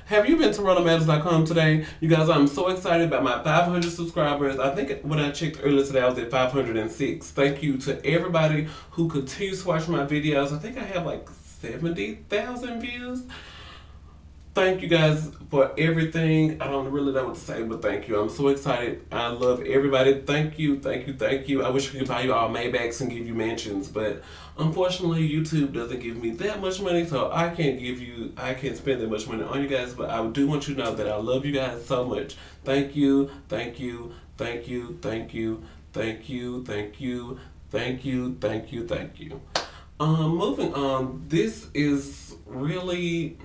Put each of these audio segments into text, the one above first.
Have you been to RonaldMatters.com today? You guys, I'm so excited about my 500 subscribers. I think when I checked earlier today, I was at 506. Thank you to everybody who continues to watch my videos. I think I have like 70,000 views. Thank you guys for everything. I don't really know what to say, but thank you. I'm so excited. I love everybody. Thank you, thank you, thank you. I wish I could buy you all Maybachs and give you mansions, but unfortunately, YouTube doesn't give me that much money, so I can't spend that much money on you guys, but I do want you to know that I love you guys so much. Thank you, thank you, thank you, thank you, thank you, thank you, thank you, thank you, thank you. Moving on, this is really...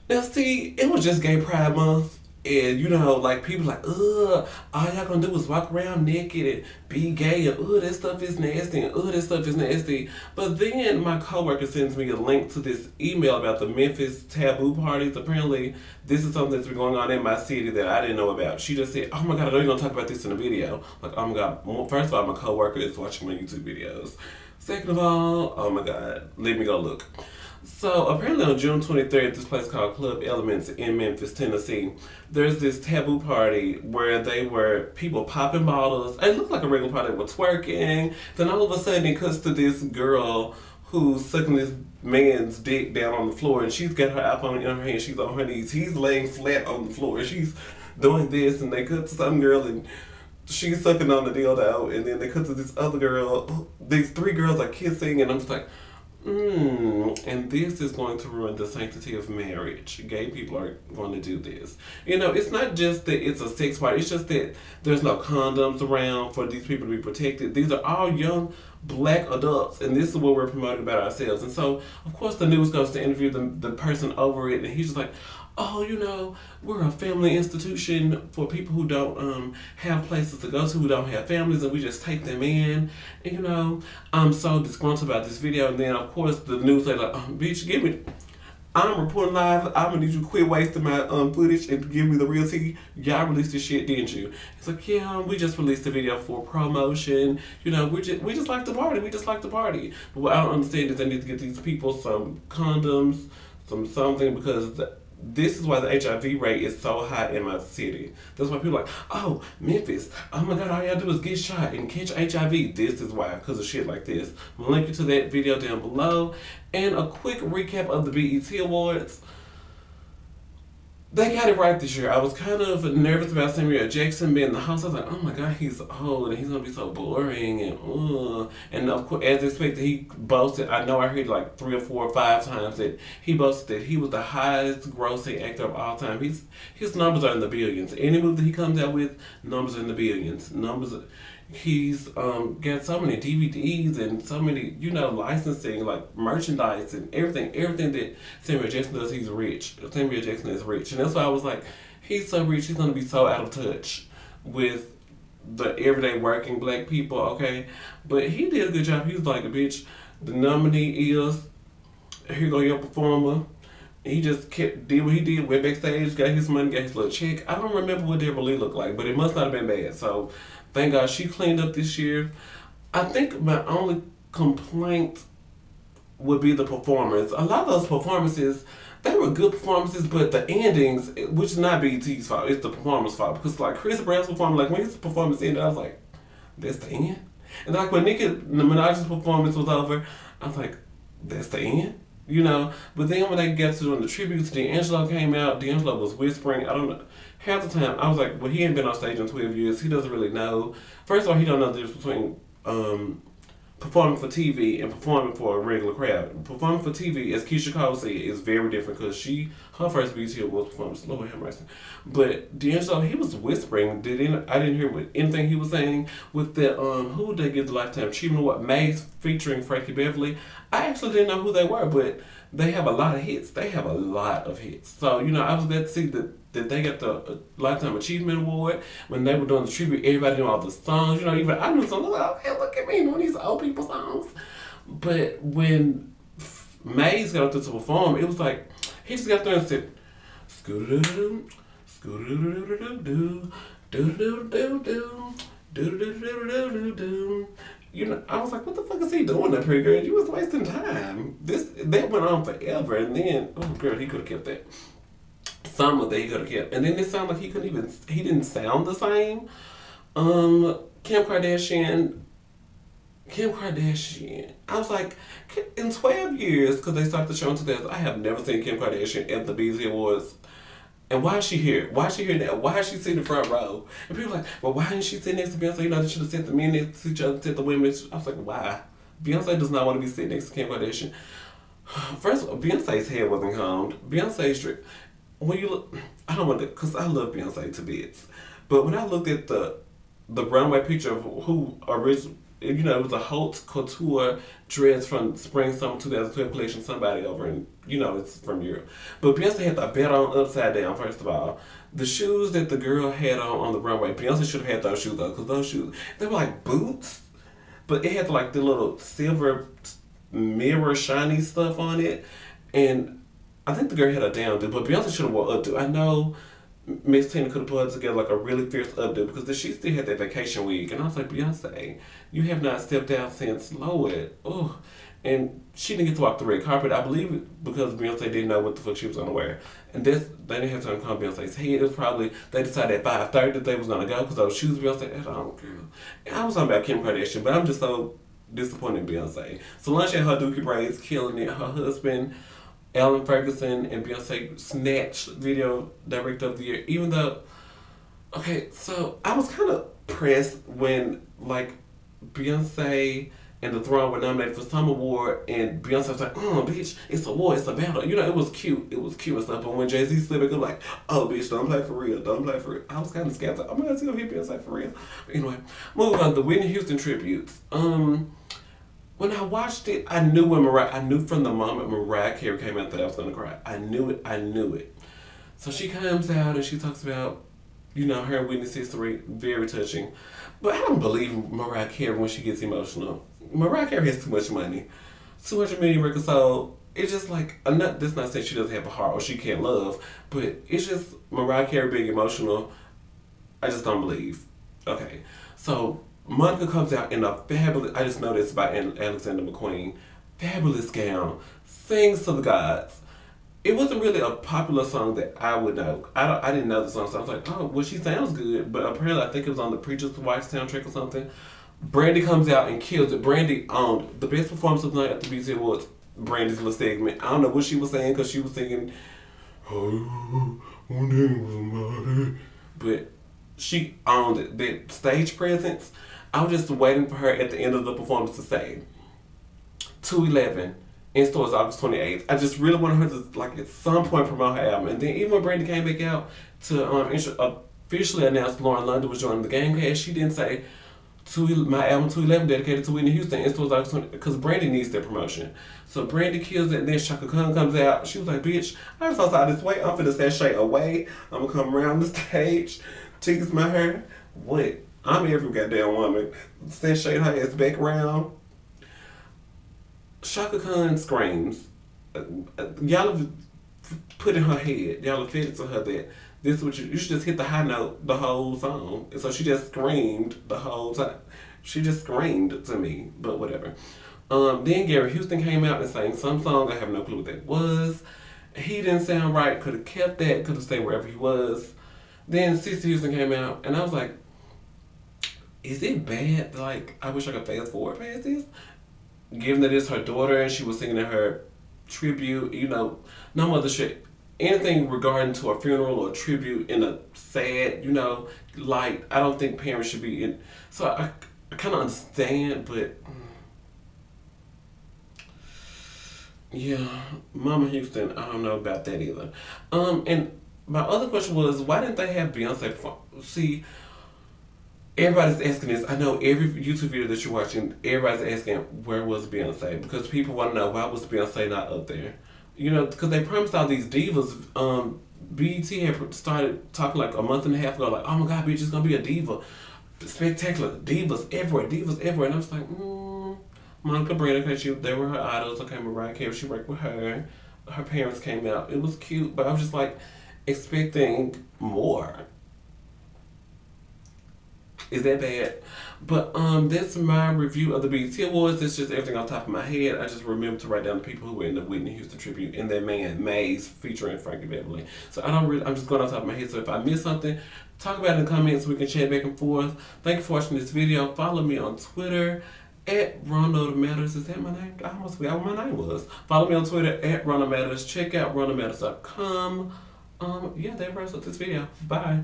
Now see, it was just Gay Pride Month, and you know, like people like, ugh, all y'all gonna do is walk around naked and be gay, and that stuff is nasty, and that stuff is nasty. But then my coworker sends me a link to this email about the Memphis Taboo parties. Apparently, this is something that's been going on in my city that I didn't know about. She just said, oh my god, I know you're gonna talk about this in a video. Like, oh my god, well, first of all, my coworker is watching my YouTube videos. Second of all, oh my god, let me go look. So apparently on June 23rd, at this place called Club Elements in Memphis, Tennessee, there's this taboo party where they were people popping bottles. It looked like a regular party. They were twerking. Then all of a sudden it cuts to this girl who's sucking this man's dick down on the floor, and she's got her iPhone in her hand. She's on her knees. He's laying flat on the floor. She's doing this, and they cut to some girl and she's sucking on the dildo, and then they cut to this other girl. These three girls are kissing, and I'm just like, and this is going to ruin the sanctity of marriage. Gay people are going to do this. You know, it's not just that it's a sex party. It's just that there's no condoms around for these people to be protected. These are all young black adults, and this is what we're promoting about ourselves. And so, of course, the news goes to interview the person over it, and he's just like, oh, you know, we're a family institution for people who don't have places to go to, who don't have families, and we just take them in. And, you know, I'm so disgruntled about this video. And then, of course, the news like, bitch, give me... I'm reporting live. I'm gonna need you to quit wasting my footage and give me the real tea. Y'all released this shit, didn't you? It's like, yeah, we just released the video for promotion. You know, we just like to party. We just like to party. But what I don't understand is they need to get these people some condoms, something, because this is why the HIV rate is so high in my city. That's why people are like, oh, Memphis, oh my god, all y'all do is get shot and catch HIV. This is why, because of shit like this. I'm gonna link you to that video down below. And a quick recap of the BET Awards. They got it right this year. I was kind of nervous about Samuel Jackson being in the house. I was like, oh my god, he's old and he's gonna be so boring and of course, as expected, he boasted. I know I heard like 3 or 4 or 5 times that he boasted that he was the highest grossing actor of all time. His numbers are in the billions. Any movie that he comes out with, numbers are in the billions. He's got so many DVDs and so many, you know, licensing, like merchandise and everything that Samuel Jackson does. He's rich. Samuel Jackson is rich, and that's why I was like, he's so rich, he's gonna be so out of touch with the everyday working black people, okay? But he did a good job. He was like, bitch, the nominee is, here go your performer. He just did what he did, went backstage, got his money, got his little check. I don't remember what Deborah Lee looked like, but it must not have been bad. So, thank God she cleaned up this year. I think my only complaint would be the performance. A lot of those performances, they were good performances, but the endings, which is not BET's fault, it's the performer's fault. Because like Chris Brown's performance, like when his performance ended, I was like, that's the end? And like when Nicki Minaj's performance was over, I was like, that's the end? You know, but then when they got to doing the tributes, D'Angelo came out. D'Angelo was whispering. I don't know. Half the time, I was like, well, he ain't been on stage in 12 years. He doesn't really know. First of all, he don't know the difference between performing for TV and performing for a regular crowd. Performing for TV, as Keisha Cole said, is very different because her first BET Awards performance, Lord have mercy. But D'Angelo, he was whispering. I didn't hear anything he was saying with the, who would they give the Lifetime Achievement Award? Maze featuring Frankie Beverly. I actually didn't know who they were, but they have a lot of hits. They have a lot of hits. So, you know, I was glad to see that they got the Lifetime Achievement Award. When they were doing the tribute, everybody knew all the songs. You know, even I knew songs. I was like, okay, look at me knowing these old people songs. But when Maze got up there to perform, it was like, he just got there and said, scoo-doo-doo-doo, scoo-doo-doo-doo-doo-doo, doo-doo-doo-doo-doo, doo-doo-doo-doo-doo-doo. you know, I was like, what the fuck is he doing up here, girl? You was wasting time. That went on forever, and then, oh, girl, he could have kept that. Some of that he could have kept. And then it sounded like he didn't sound the same. Kim Kardashian, I was like, in 12 years, because they stopped the show in 2000, I have never seen Kim Kardashian at the BET Awards. And why is she here? Why is she here now? Why is she sitting in the front row? And people are like, well, why didn't she sit next to Beyonce? You know, they should have sent the men next to each other, sent the women. I was like, why? Beyonce does not want to be sitting next to Kim Kardashian. First of all, Beyonce's hair wasn't combed. Beyonce's, when you look, I don't want to, because I love Beyonce to bits. But when I looked at the runway picture of who originally, you know, it was a haute couture dress from spring summer 2012 collection, somebody over in, you know, it's from Europe. But Beyonce had the belt on upside down, first of all. The shoes that the girl had on the runway, Beyonce should have had those shoes though, because those shoes, they were like boots, but it had like the little silver mirror shiny stuff on it. And I think the girl had a down do, but Beyonce should have wore updo. I know Miss Tina could have put together like a really fierce updo because she still had that vacation wig. And I was like, Beyonce, you have not stepped out since Lord. Oh. And she didn't get to walk the red carpet, I believe, because Beyonce didn't know what the fuck she was going to wear. And they didn't have time to come Beyonce's head. It was probably, they decided at 5:30 that they was going to go because those shoes Beyonce had on, girl. And I was talking about Kim Kardashian, but I'm just so disappointed in Beyonce. Solange had her Dookie braids, killing it. Her husband, Alan Ferguson, and Beyonce snatched Video Director of the Year, even though, okay, so I was kind of pressed when, like, Beyonce and The Throne were nominated for some award, and Beyonce was like, oh, bitch, it's a war, it's a battle. You know, it was cute and stuff, but when Jay-Z slipped, it was like, oh, bitch, don't play for real, don't play for real. I was kind of scared, I'm going to go hit Beyonce for real. But anyway, moving on, the Whitney Houston tributes. When I watched it, I knew from the moment Mariah Carey came out that I was going to cry. I knew it. So she comes out and she talks about, you know, her and Whitney's history, very touching. But I don't believe Mariah Carey when she gets emotional. Mariah Carey has too much money. 200 million records sold. It's just like, that's not saying she doesn't have a heart or she can't love, but it's just Mariah Carey being emotional. I just don't believe. Okay, so Monica comes out in a fabulous, I just know this by Alexander McQueen, fabulous gown, sings to the gods. It wasn't really a popular song that I would know. I didn't know the song, so I was like, oh, well, she sounds good, but apparently I think it was on the Preacher's Wife soundtrack or something. Brandy comes out and kills it. Brandy owned the best performance of the night at the BET Awards. Brandy's little segment. I don't know what she was saying because she was singing, oh, but she owned it. That stage presence, I was just waiting for her at the end of the performance to say, 211 in stores August 28th. I just really wanted her to, like, at some point promote her album. And then even when Brandy came back out to officially announce Lauren London was joining the Gamecast, she didn't say, my album 211 dedicated to Whitney Houston in stores August 20th, because Brandy needs that promotion. So Brandy kills it, and then Shaka Khan comes out. She was like, bitch, I'm so sorry this way. I'm finna sashay away. I'm gonna come around the stage, tease my hair. What? I'm every goddamn woman. Sashay her ass back around. Shaka Khan screams. Y'all have put in her head, y'all have fed it to her that this is what you should just hit the high note the whole song. And so she just screamed the whole time. She just screamed to me, but whatever. Then Gary Houston came out and sang some song. I have no clue what that was. He didn't sound right. Could have kept that. Could have stayed wherever he was. Then Sister Houston came out, and I was like, is it bad? Like, I wish I could fast forward past this. Given that it's her daughter and she was singing in her tribute, you know, no mother should anything regarding to a funeral or a tribute in a sad, you know, light. I don't think parents should be in. So I kind of understand, but yeah, Mama Houston, I don't know about that either. And my other question was, why didn't they have Beyonce perform? See, everybody's asking this. I know every YouTube video that you're watching, everybody's asking, where was Beyonce? Because people want to know, why was Beyonce not up there? You know, because they promised all these divas. BET had started talking like a month and a half ago, like, oh my God, bitch, it's going to be a diva. Spectacular. Divas everywhere. And I was like, Monica Brandon, because they were her idols. Okay, Mariah Carey, she worked with her. Her parents came out. It was cute, but I was just like, expecting more. Is that bad? But that's my review of the BET Awards. That's just everything off the top of my head. I just remember to write down the people who were in the Whitney Houston tribute and that man Maze featuring Frankie Beverly. So I'm just going off the top of my head. So if I miss something, talk about it in the comments. We can chat back and forth. Thank you for watching this video. Follow me on Twitter at Ronald Matters. Is that my name? I almost forgot what my name was. Follow me on Twitter at Ronald Matters. Check out ronaldmatters.com. Yeah, that wraps up this video. Bye.